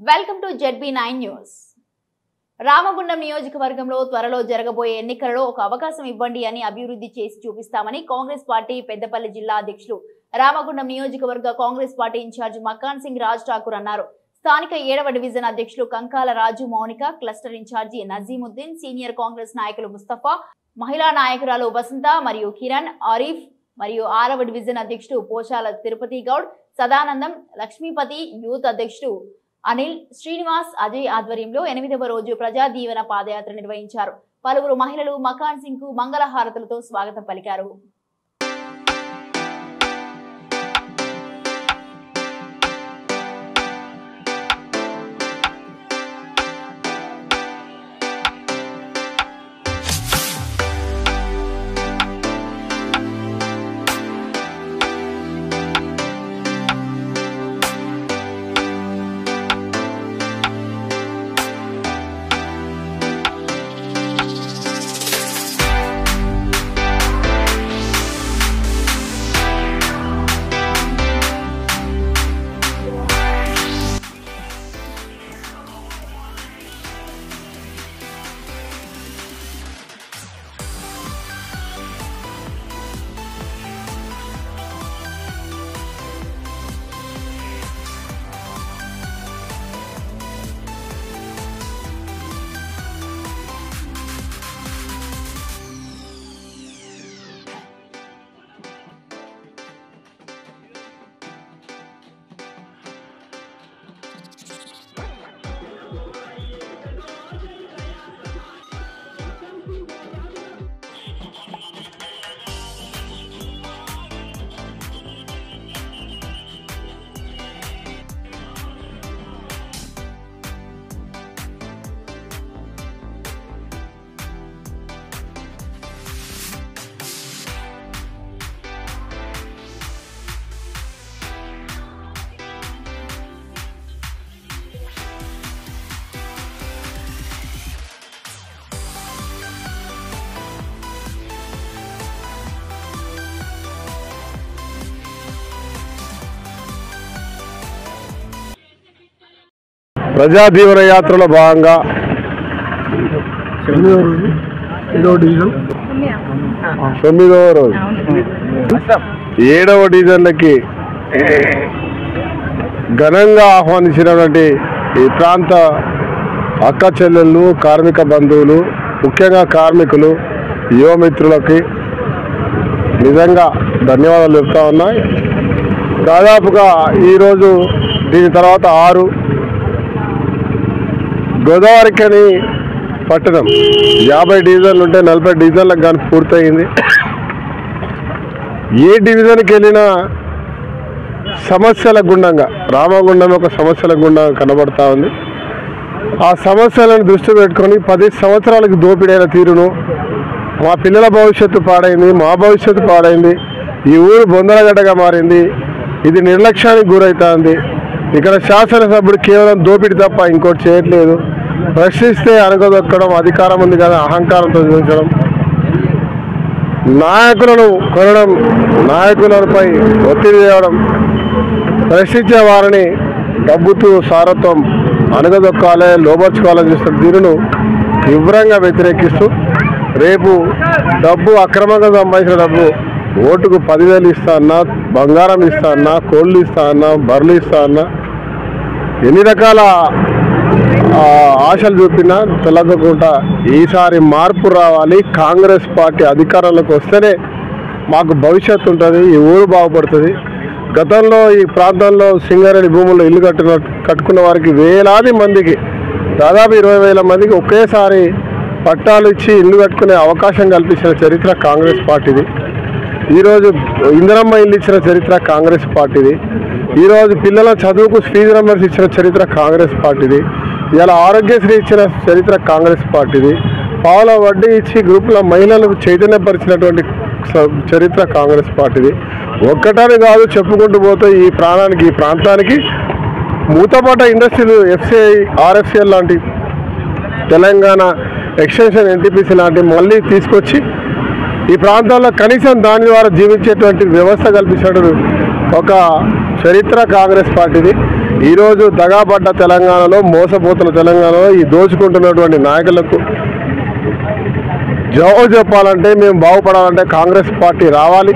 Welcome to ZB9 news. Ramagundam నియోజకవర్గంలో త్వరలో జరగబోయే ఎన్నికలలో ఒక అవకాశం ఇవ్వండి అని అభివృద్ధి చేసి చూపిస్తామని కాంగ్రెస్ పార్టీ పెద్దపల్లి జిల్లా అధ్యక్షులు రామగుండం నియోజకవర్గ Congress party incharge Makkan Singh Raj Thakur అన్నారు. స్థానిక 7వ డివిజన్ అధ్యక్షులు Kankala Raju Mounika, cluster incharge Nazimuddin, senior Congress నాయకులు ముస్తఫా, మహిళా నాయకురాలు వసంత మరియు కిరణ్, ఆరిఫ్ మరియు 6వ డివిజన్ అధ్యక్షుడు పోచాల తిరుపతి గౌడ్, సదానందం, లక్ష్మీపతి, యూత్ అధ్యక్షుడు అనిల్, శ్రీనివాస్, అజయ్ ఆధ్వర్యంలో 8వ రోజు ప్రజా దీవెన పాదయాత్ర నిర్వహించారు. పలువురు మహిళలు మకాన్ సింగ్ కు మంగళహారతులతో స్వాగతం పలికారు. ప్రజా దీవెన యాత్రలో భాగంగా 9వ రోజు 7వ డివిజన్లకి ఘనంగా ఆహ్వానించినటువంటి ఈ ప్రాంత అక్క చెల్లెళ్ళు, కార్మిక బంధువులు, ముఖ్యంగా కార్మికులు, యువమిత్రులకి నిజంగా ధన్యవాదాలు చెప్తా ఉన్నాయి. దాదాపుగా ఈరోజు దీని తర్వాత 6 గోదావరికని పట్టణం 50 డివిజన్లు ఉంటే 40 డివిజన్లకు కానీ పూర్తయింది. ఏ డివిజన్కి వెళ్ళినా సమస్యల గుండంగా రామగుండం ఒక సమస్యల గుండంగా కనబడతా ఉంది. ఆ సమస్యలను దృష్టి పెట్టుకొని 10 సంవత్సరాలకు దోపిడైన తీరును, మా పిల్లల భవిష్యత్తు పాడైంది, మా భవిష్యత్తు పాడైంది, ఈ ఊరు బొందలగడ్డగా మారింది, ఇది నిర్లక్ష్యానికి గురవుతుంది, ఇక్కడ శాసనసభ్యుడు కేవలం దోపిడీ తప్ప ఇంకోటి చేయట్లేదు, ప్రశ్నిస్తే అనగదొక్కడం, అధికారం ఉంది కదా అహంకారంతో చూపించడం, నాయకులను కొనడం, నాయకులపై ఒత్తిడి చేయడం, ప్రశ్నించే వారిని డబ్బుతూ సారత్వం అనగదొక్కాలే, లోపర్చుకోవాలని చూస్తున్న తీరును తీవ్రంగా వ్యతిరేకిస్తూ రేపు డబ్బు అక్రమంగా సంపాదించిన డబ్బు ఓటుకు 10,000 ఇస్తా అన్నా, బంగారం ఇస్తా అన్నా, కోళ్ళు ఇస్తా అన్నా, బర్రెలు ఇస్తా అన్నా, ఎన్ని రకాల ఆశలు చూపినా తొలగకుండా ఈసారి మార్పు రావాలి, కాంగ్రెస్ పార్టీ అధికారంలోకి వస్తేనే మాకు భవిష్యత్తు ఉంటుంది, ఈ ఊరు బాగుపడుతుంది. గతంలో ఈ ప్రాంతంలో సింగారెడ్డి భూముల్లో ఇల్లు కట్టుకున్న వారికి వేలాది మందికి, దాదాపు 20,000 మందికి ఒకేసారి పట్టాలు ఇచ్చి ఇల్లు కట్టుకునే అవకాశం కల్పించిన చరిత్ర కాంగ్రెస్ పార్టీది. ఈరోజు ఇందిరమ్మ ఇల్లు ఇచ్చిన చరిత్ర కాంగ్రెస్ పార్టీది. ఈరోజు పిల్లల చదువుకు ఫీజు నంబర్స్ ఇచ్చిన చరిత్ర కాంగ్రెస్ పార్టీది. ఇలా ఆరోగ్యశ్రీ ఇచ్చిన చరిత్ర కాంగ్రెస్ పార్టీది. పావుల వడ్డీ ఇచ్చి గ్రూపుల మహిళలకు చైతన్యపరిచినటువంటి చరిత్ర కాంగ్రెస్ పార్టీది. ఒక్కటని కాదు, చెప్పుకుంటూ పోతే ఈ ప్రాంతానికి మూతపడ్డ ఇండస్ట్రీలు FCI, RFCL లాంటి, తెలంగాణ ఎక్స్టెన్షన్ NTPC లాంటి మళ్ళీ తీసుకొచ్చి ఈ ప్రాంతాల్లో కనీసం దాని ద్వారా జీవించేటువంటి వ్యవస్థ కల్పించడం ఒక చరిత్ర కాంగ్రెస్ పార్టీది. ఈరోజు దగాబడ్డ తెలంగాణలో, మోసపోతున్న తెలంగాణలో ఈ దోచుకుంటున్నటువంటి నాయకులకు జవాబు చెప్పాలంటే, మేము బాగుపడాలంటే కాంగ్రెస్ పార్టీ రావాలి.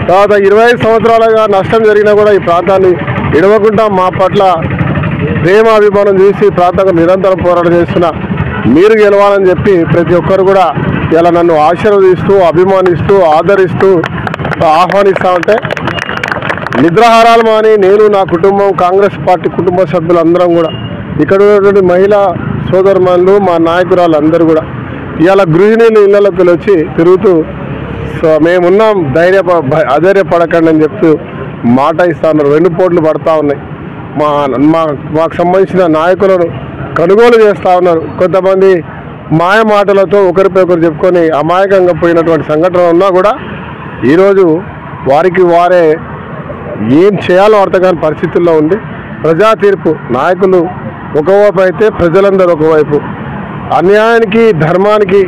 తర్వాత 25 సంవత్సరాలుగా నష్టం జరిగినా కూడా ఈ ప్రాంతాన్ని ఇడవకుండా మా పట్ల ప్రేమ అభిమానం చేసి ప్రాంతంలో నిరంతరం పోరాటం చేస్తున్న మీరు గెలవాలని చెప్పి ప్రతి ఒక్కరు కూడా ఇలా నన్ను ఆశీర్వదిస్తూ, అభిమానిస్తూ, ఆదరిస్తూ, ఆహ్వానిస్తూ ఉంటే నిద్రాహారాలు మాని నేను, నా కుటుంబం, కాంగ్రెస్ పార్టీ కుటుంబ సభ్యులందరం కూడా, ఇక్కడ ఉన్నటువంటి మహిళా సోదరుమణులు, మా నాయకురాలు అందరూ కూడా ఇవాళ గృహిణీలు ఇళ్లలోకి వచ్చి తిరుగుతూ మేమున్నాం, అధైర్యపడకండి అని చెప్తూ మాట ఇస్తా ఉన్నారు. వెన్నుపోట్లు పడతా ఉన్నాయి. మాకు సంబంధించిన నాయకులను కొనుగోలు చేస్తూ ఉన్నారు. కొంతమంది మాయ మాటలతో ఒకరిపై ఒకరు చెప్పుకొని అమాయకంగా పోయినటువంటి సంఘటన ఉన్నా కూడా ఈరోజు వారికి వారే ఏం చేయాలో అర్థం కాని పరిస్థితుల్లో ఉంది. ప్రజా తీర్పు నాయకులు ఒకవైపు అయితే ప్రజలందరూ ఒకవైపు. అన్యాయానికి ధర్మానికి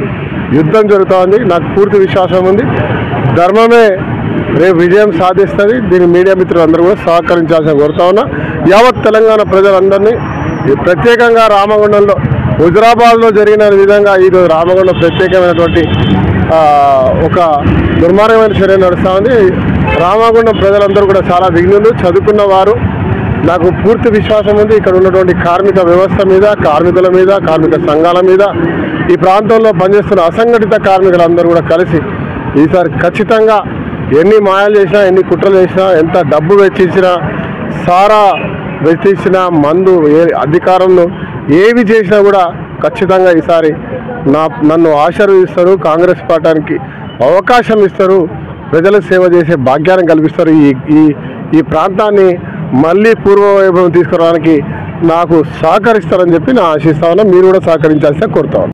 యుద్ధం జరుగుతోంది. నాకు పూర్తి విశ్వాసం ఉంది. ధర్మమే రేపు విజయం సాధిస్తుంది. దీని మీడియా మిత్రులందరూ కూడా సహకరించాల్సిన కోరుతా ఉన్నా. యావత్ తెలంగాణ ప్రజలందరినీ, ప్రత్యేకంగా రామగుండంలో, హుజరాబాద్లో జరిగిన విధంగా ఈరోజు రామగుండం ప్రత్యేకమైనటువంటి ఒక దుర్మార్గమైన చర్య నడుస్తూ ఉంది. రామగుండం ప్రజలందరూ కూడా చాలా విఘ్నులు, చదువుకున్న వారు. నాకు పూర్తి విశ్వాసం ఉంది ఇక్కడ ఉన్నటువంటి కార్మిక వ్యవస్థ మీద, కార్మికుల మీద, కార్మిక సంఘాల మీద, ఈ ప్రాంతంలో పనిచేస్తున్న అసంఘటిత కార్మికులందరూ కూడా కలిసి ఈసారి ఖచ్చితంగా ఎన్ని మాయాలు చేసినా, ఎన్ని కుట్రలు చేసినా, ఎంత డబ్బు వెచ్చించినా, సారా వెచ్చించినా, మందు అధికారంలో ఏవి చేసినా కూడా ఖచ్చితంగా ఈసారి నన్ను ఆశీర్వదిస్తారు. కాంగ్రెస్ పార్టీకి అవకాశం ఇస్తారు. ప్రజలకు సేవ చేసే భాగ్యాన్ని కల్పిస్తారు. ఈ ప్రాంతాన్ని మళ్ళీ పూర్వవైభవం తీసుకురావడానికి నాకు సహకరిస్తారని చెప్పి నేను ఆశిస్తా ఉన్నా. మీరు కూడా సహకరించాల్సిన కోరుతా ఉన్నా.